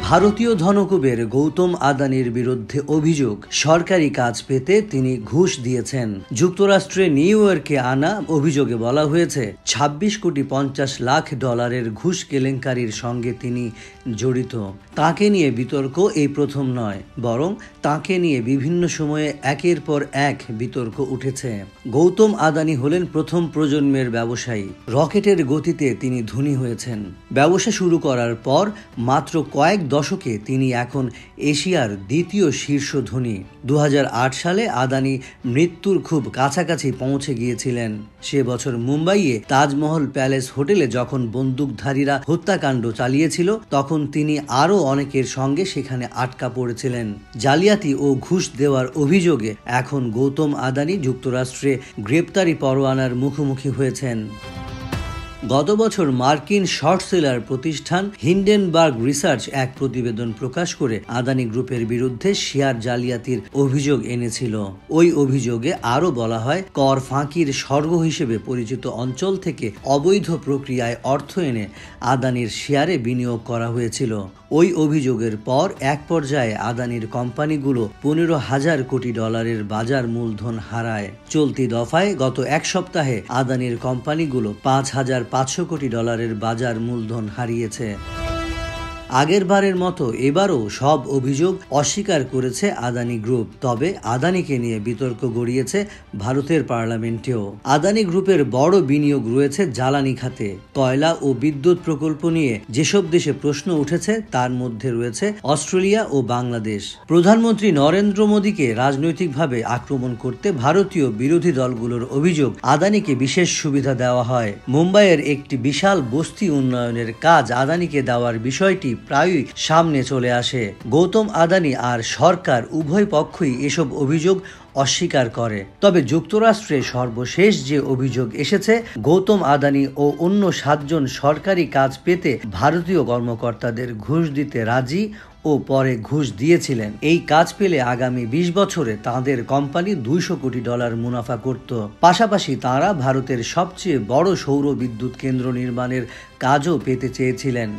ভারতীয় ধনকুবের গৌতম আদানির বিরুদ্ধে অভিযোগ, সরকারি কাজ পেতে তিনি ঘুষ দিয়েছেন। যুক্তরাষ্ট্রের নিউ ইয়র্কে আনা অভিযোগে বলা হয়েছে 26,50,00,000 ঘুষ কেলেঙ্কারির সঙ্গে তিনি জড়িত। তাকে নিয়ে বিতর্ক এই প্রথম নয়, বরং তাকে নিয়ে বিভিন্ন সময়ে একের পর এক বিতর্ক উঠেছে। গৌতম আদানি হলেন প্রথম প্রজন্মের ব্যবসায়ী। রকেটের গতিতে তিনি ধনী হয়েছেন। ব্যবসা শুরু করার পর মাত্র কয়েক দশকে তিনি এখন এশিয়ার দ্বিতীয় শীর্ষ ধনী। 2008 সালে আদানি মৃত্যুর খুব কাছাকাছি পৌঁছে গিয়েছিলেন। সে বছর মুম্বাইয়ে তাজমহল প্যালেস হোটেলে যখন বন্দুকধারীরা হত্যাকাণ্ড চালিয়েছিল, তখন তিনি আরও অনেকের সঙ্গে সেখানে আটকা পড়েছিলেন। জালিয়াতি ও ঘুষ দেওয়ার অভিযোগে এখন গৌতম আদানি যুক্তরাষ্ট্রে গ্রেপ্তারি পরোয়ানার মুখোমুখি হয়েছেন। গত বছর মার্কিন শর্ট সেলার প্রতিষ্ঠান হিন্ডেনবার্গ রিসার্চ এক প্রতিবেদন প্রকাশ করে আদানি গ্রুপের বিরুদ্ধে শেয়ার জালিয়াতির অভিযোগ এনেছিল। ওই অভিযোগে আরও বলা হয়, কর ফাঁকির স্বর্গ হিসেবে পরিচিত অঞ্চল থেকে অবৈধ প্রক্রিয়ায় অর্থ এনে আদানির শেয়ারে বিনিয়োগ করা হয়েছিল। ওই অভিযোগের পর এক পর্যায়ে আদানির কোম্পানিগুলো $15,000 কোটি বাজার মূলধন হারায়। চলতি দফায় গত এক সপ্তাহে আদানির কোম্পানিগুলো $5,500 কোটি বাজার মূলধন হারিয়েছে। আগের বারের মতো এবারও সব অভিযোগ অস্বীকার করেছে আদানি গ্রুপ। তবে আদানিকে নিয়ে বিতর্ক গড়িয়েছে ভারতের পার্লামেন্টেও। আদানি গ্রুপের বড় বিনিয়োগ রয়েছে জ্বালানি খাতে। কয়লা ও বিদ্যুৎ প্রকল্প নিয়ে যেসব দেশে প্রশ্ন উঠেছে তার মধ্যে রয়েছে অস্ট্রেলিয়া ও বাংলাদেশ। প্রধানমন্ত্রী নরেন্দ্র মোদীকে রাজনৈতিকভাবে আক্রমণ করতে ভারতীয় বিরোধী দলগুলোর অভিযোগ, আদানিকে বিশেষ সুবিধা দেওয়া হয়। মুম্বাইয়ের একটি বিশাল বস্তি উন্নয়নের কাজ আদানিকে দেওয়ার বিষয়টি প্রায়ই সামনে চলে আসে। গৌতম আদানি আর সরকার উভয় পক্ষই এসব অভিযোগ অস্বীকার করে। তবে যুক্তরাষ্ট্রে সর্বশেষ যে অভিযোগ এসেছে, গৌতম আদানি ও অন্য 7 জন সরকারি কাজ পেতে ভারতীয় কর্মকর্তাদের ঘুষ দিতে রাজি ও পরে ঘুষ দিয়েছিলেন। এই কাজ পেলে আগামী 20 বছরে তাঁদের কোম্পানি $200 কোটি মুনাফা করত। পাশাপাশি তাঁরা ভারতের সবচেয়ে বড় সৌর বিদ্যুৎ কেন্দ্র নির্মাণের কাজও পেতে চেয়েছিলেন।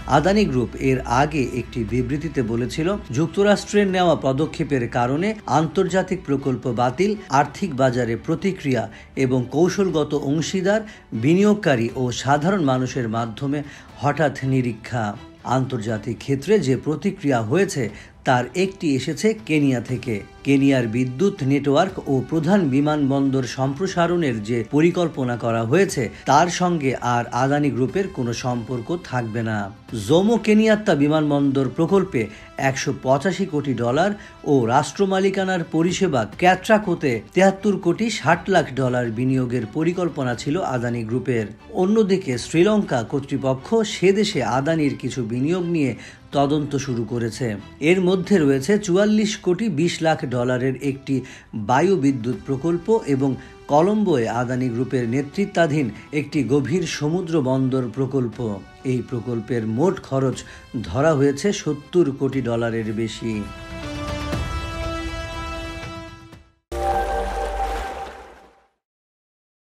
আদানি গ্রুপ এর আগে একটি বিবৃতিতে বলেছিল, যুক্তরাষ্ট্রের নেওয়া পদক্ষেপের কারণে আন্তর্জাতিক প্রকল্প বাতিল, আর্থিক বাজারে প্রতিক্রিয়া এবং কৌশলগত অংশীদার, বিনিয়োগকারী ও সাধারণ মানুষের মাধ্যমে হঠাৎ নিরীক্ষা। আন্তর্জাতিক ক্ষেত্রে যে প্রতিক্রিয়া হয়েছে তার একটি এসেছে কেনিয়া থেকে। কেনিয়ার বিদ্যুৎ নেটওয়ার্ক ও প্রধান বিমানবন্দর সম্প্রসারণের যে পরিকল্পনা করা হয়েছে তার সঙ্গে আর আদানি গ্রুপের কোনো সম্পর্ক থাকবে না। জোমো কেনিয়াত্তা বিমানবন্দর প্রকল্পে $185 কোটি ও রাষ্ট্রমালিকানার পরিষেবা ক্যাট্রাকোতে $73 কোটি 60 লাখ বিনিয়োগের পরিকল্পনা ছিল আদানি গ্রুপের। অন্যদিকে শ্রীলঙ্কা কর্তৃপক্ষ সে দেশে আদানির কিছু বিনিয়োগ নিয়ে তদন্ত শুরু করেছে। এর মধ্যে রয়েছে $44 কোটি 20 লাখ একটি বায়ু বিদ্যুৎ প্রকল্প এবং কলম্বোয় আদানি গ্রুপের নেতৃত্বাধীন একটি গভীর সমুদ্র বন্দর প্রকল্প। এই প্রকল্পের মোট খরচ ধরা হয়েছে $70 কোটি বেশি।